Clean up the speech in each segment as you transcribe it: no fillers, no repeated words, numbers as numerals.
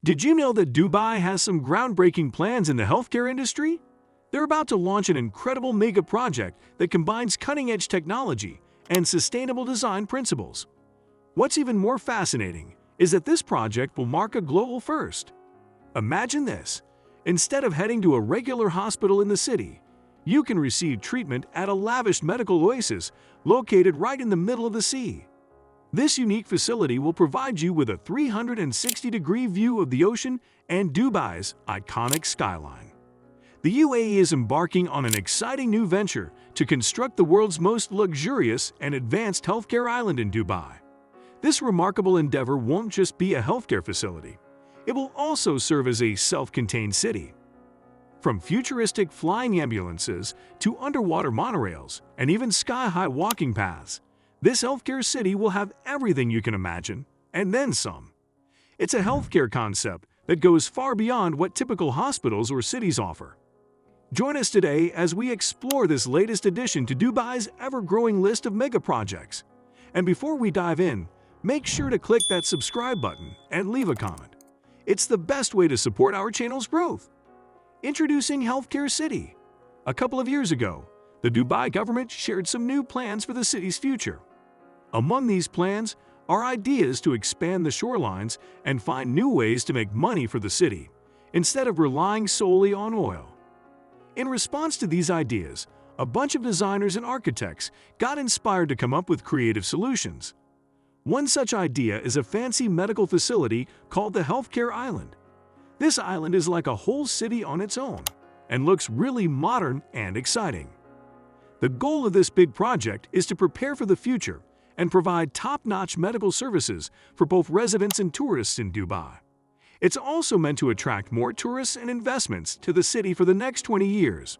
Did you know that Dubai has some groundbreaking plans in the healthcare industry? They're about to launch an incredible mega project that combines cutting-edge technology and sustainable design principles. What's even more fascinating is that this project will mark a global first. Imagine this. Instead of heading to a regular hospital in the city, you can receive treatment at a lavish medical oasis located right in the middle of the sea. This unique facility will provide you with a 360-degree view of the ocean and Dubai's iconic skyline. The UAE is embarking on an exciting new venture to construct the world's most luxurious and advanced healthcare island in Dubai. This remarkable endeavor won't just be a healthcare facility. It will also serve as a self-contained city. From futuristic flying ambulances to underwater monorails and even sky-high walking paths, this healthcare city will have everything you can imagine, and then some. It's a healthcare concept that goes far beyond what typical hospitals or cities offer. Join us today as we explore this latest addition to Dubai's ever-growing list of megaprojects. And before we dive in, make sure to click that subscribe button and leave a comment. It's the best way to support our channel's growth. Introducing Healthcare City. A couple of years ago, the Dubai government shared some new plans for the city's future. Among these plans are ideas to expand the shorelines and find new ways to make money for the city, instead of relying solely on oil. In response to these ideas, a bunch of designers and architects got inspired to come up with creative solutions. One such idea is a fancy medical facility called the Healthcare Island. This island is like a whole city on its own and looks really modern and exciting. The goal of this big project is to prepare for the future and provide top-notch medical services for both residents and tourists in Dubai. It's also meant to attract more tourists and investments to the city for the next 20 years.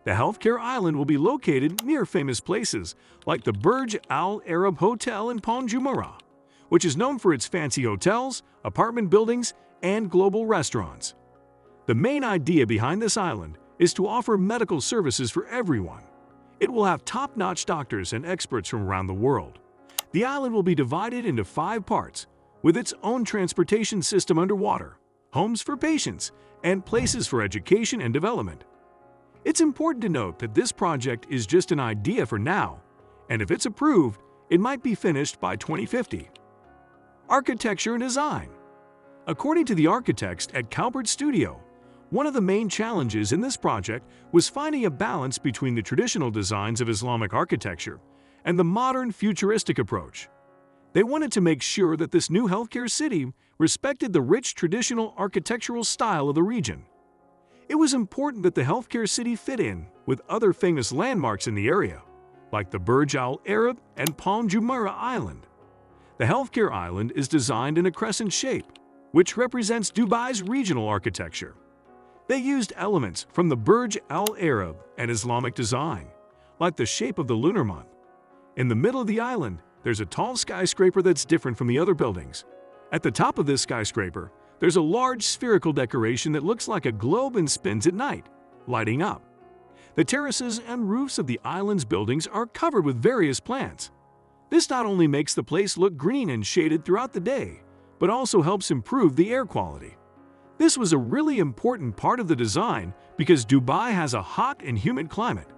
The Healthcare Island will be located near famous places like the Burj Al Arab Hotel in Palm Jumeirah, which is known for its fancy hotels, apartment buildings, and global restaurants. The main idea behind this island is to offer medical services for everyone. It will have top-notch doctors and experts from around the world. The island will be divided into 5 parts, with its own transportation system underwater, homes for patients, and places for education and development. It's important to note that this project is just an idea for now, and if it's approved, it might be finished by 2050. Architecture and design. According to the architects at Calvert Studio, one of the main challenges in this project was finding a balance between the traditional designs of Islamic architecture and the modern futuristic approach. They wanted to make sure that this new healthcare city respected the rich traditional architectural style of the region. It was important that the healthcare city fit in with other famous landmarks in the area, like the Burj Al Arab and Palm Jumeirah Island. The healthcare island is designed in a crescent shape, which represents Dubai's regional architecture. They used elements from the Burj Al Arab and Islamic design, like the shape of the lunar month. In the middle of the island, there's a tall skyscraper that's different from the other buildings. At the top of this skyscraper, there's a large spherical decoration that looks like a globe and spins at night, lighting up. The terraces and roofs of the island's buildings are covered with various plants. This not only makes the place look green and shaded throughout the day, but also helps improve the air quality. This was a really important part of the design because Dubai has a hot and humid climate.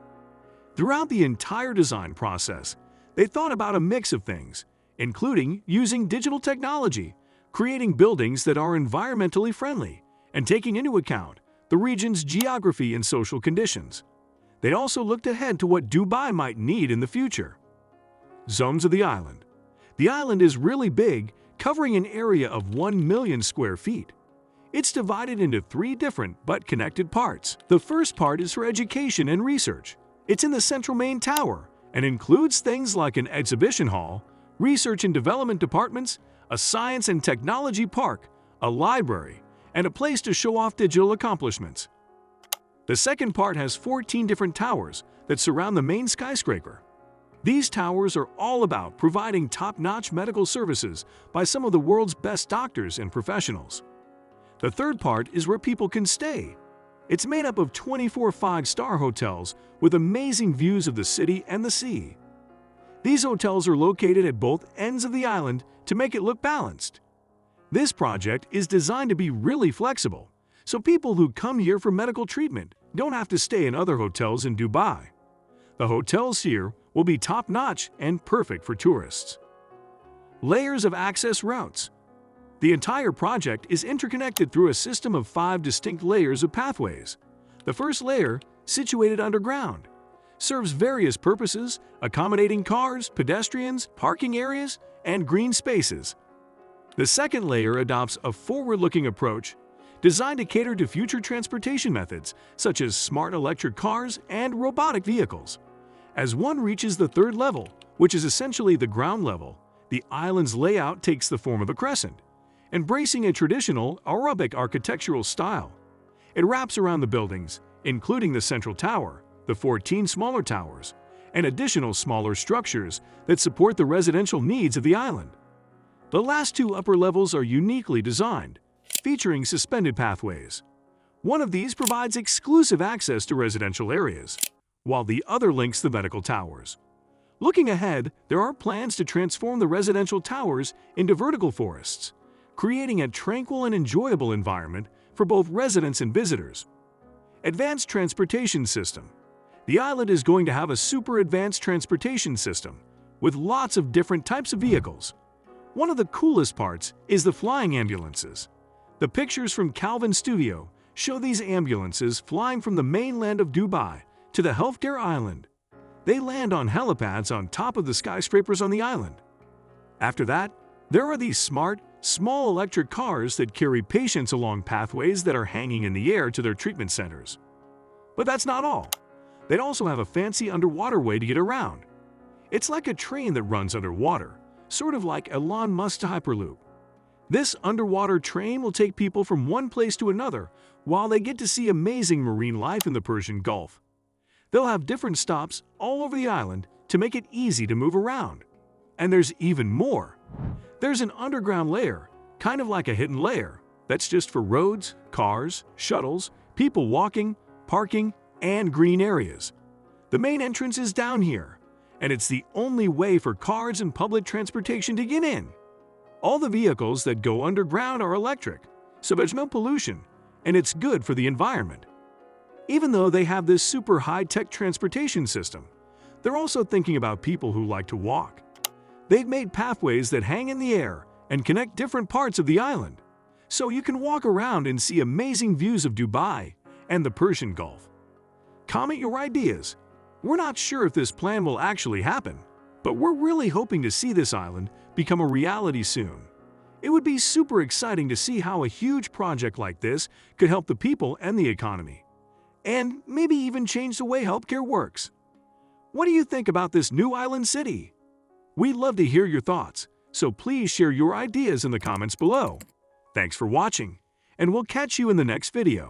Throughout the entire design process, they thought about a mix of things, including using digital technology, creating buildings that are environmentally friendly, and taking into account the region's geography and social conditions. They also looked ahead to what Dubai might need in the future. Zones of the island. The island is really big, covering an area of 1 million square feet. It's divided into 3 different but connected parts. The first part is for education and research. It's in the central main tower and includes things like an exhibition hall, research and development departments, a science and technology park, a library, and a place to show off digital accomplishments. The second part has 14 different towers that surround the main skyscraper. These towers are all about providing top-notch medical services by some of the world's best doctors and professionals. The third part is where people can stay. It's made up of 24 5-star hotels with amazing views of the city and the sea. These hotels are located at both ends of the island to make it look balanced. This project is designed to be really flexible, so people who come here for medical treatment don't have to stay in other hotels in Dubai. The hotels here will be top-notch and perfect for tourists. Layers of access routes. The entire project is interconnected through a system of 5 distinct layers of pathways. The first layer, situated underground, serves various purposes, accommodating cars, pedestrians, parking areas, and green spaces. The second layer adopts a forward-looking approach designed to cater to future transportation methods such as smart electric cars and robotic vehicles. As one reaches the third level, which is essentially the ground level, the island's layout takes the form of a crescent, embracing a traditional Arabic architectural style. It wraps around the buildings, including the central tower, the 14 smaller towers, and additional smaller structures that support the residential needs of the island. The last 2 upper levels are uniquely designed, featuring suspended pathways. One of these provides exclusive access to residential areas, while the other links the medical towers. Looking ahead, there are plans to transform the residential towers into vertical forests, creating a tranquil and enjoyable environment for both residents and visitors. Advanced transportation system. The island is going to have a super advanced transportation system with lots of different types of vehicles. One of the coolest parts is the flying ambulances. The pictures from Calvin's studio show these ambulances flying from the mainland of Dubai to the healthcare island. They land on helipads on top of the skyscrapers on the island. After that, there are these smart, small electric cars that carry patients along pathways that are hanging in the air to their treatment centers. But that's not all. They also have a fancy underwater way to get around. It's like a train that runs underwater, sort of like Elon Musk's Hyperloop. This underwater train will take people from one place to another while they get to see amazing marine life in the Persian Gulf. They'll have different stops all over the island to make it easy to move around. And there's even more. There's an underground layer, kind of like a hidden layer, that's just for roads, cars, shuttles, people walking, parking, and green areas. The main entrance is down here, and it's the only way for cars and public transportation to get in. All the vehicles that go underground are electric, so there's no pollution, and it's good for the environment. Even though they have this super high-tech transportation system, they're also thinking about people who like to walk. They've made pathways that hang in the air and connect different parts of the island, so you can walk around and see amazing views of Dubai and the Persian Gulf. Comment your ideas. We're not sure if this plan will actually happen, but we're really hoping to see this island become a reality soon. It would be super exciting to see how a huge project like this could help the people and the economy, and maybe even change the way healthcare works. What do you think about this new island city? We'd love to hear your thoughts, so please share your ideas in the comments below. Thanks for watching, and we'll catch you in the next video.